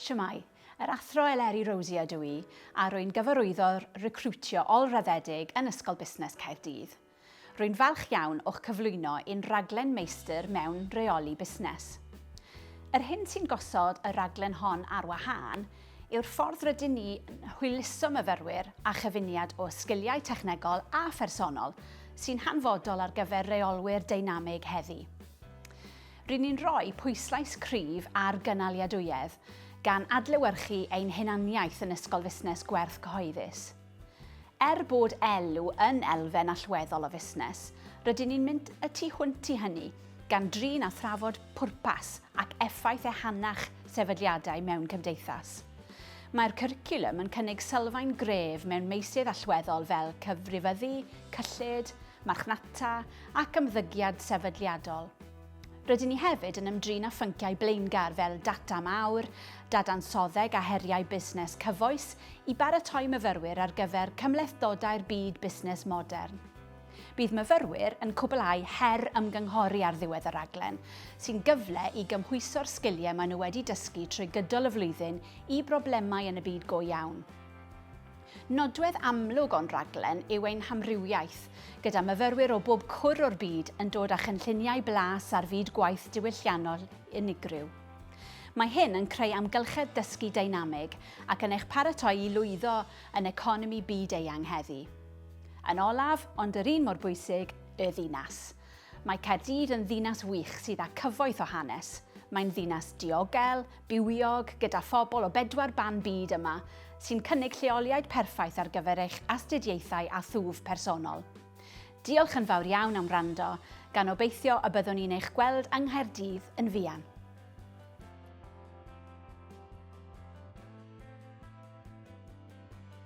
Siamai, yr athro Eleri Rosie ydw i a rwy'n gyfarwyddo'r recrwtio olraddedig yn Ysgol Busnes Caerdydd. Rwy'n falch iawn o'ch cyflwyno un rhaglen meistr mewn Rheoli Busnes. Yr hyn sy'n gosod y rhaglen hon ar wahân yw'r ffordd rydyn ni hwyluso myfyrwyr a chyfuniad o sgiliau technegol a phersonol sy'n hanfodol ar gyfer reolwyr deinamig heddi. Rydyn ni'n rhoi pwyslais cryf ar gynaliadwyedd gan adlewyrchu ein hunaniaeth yn Ysgol Busnes Gwerth Cyhoeddus. Er bod elw yn elfen allweddol o fusnes, rydyn ni'n mynd y tu hwnt i hynny gan drin a thrafod pwrpas ac effaith ehangach sefydliadau mewn cymdeithas. Mae'r cwricwlwm yn cynnig sylfaen gref mewn meysydd allweddol fel cyfrifyddu, cyllid, marchnata ac ymddygiad sefydliadol. Rydyn ni hefyd yn ymdrin â phynciau blaengar fel data mawr, dadansoddeg a heriau busnes cyfoes i baratoi myfyrwyr ar gyfer cymlethdodau'r byd busnes modern. Bydd myfyrwyr yn cwblhau her ymgynghori ar ddiwedd y rhaglen, sy'n gyfle i gymhwyso'r sgiliau maen nhw wedi dysgu trwy gydol y flwyddyn i broblemau yn y byd go iawn. Nodwedd amlwg o'n rhaglen yw ein hamrywiaeth, gyda myfyrwyr o bob cwr o'r byd yn dod â chynlluniau blas ar fyd gwaith diwylliannol unigryw. Mae hyn yn creu amgylchedd dysgu deinamig ac yn eich paratoi i lwyddo yn economi byd-eang heddi. Yn olaf, ond yr un mor bwysig, y ddinas. Mae Caerdydd yn ddinas wych sydd â cyfoeth o hanes. Mae'n ddinas diogel, bywiog, gyda phobl o 4 ban byd yma, sy'n cynnig lleoliad perffaith ar gyfer eich astudiaethau a thwf personol. Diolch yn fawr iawn am wrando, gan obeithio y byddwn ni'n eich gweld yng Nghaerdydd yn fuan.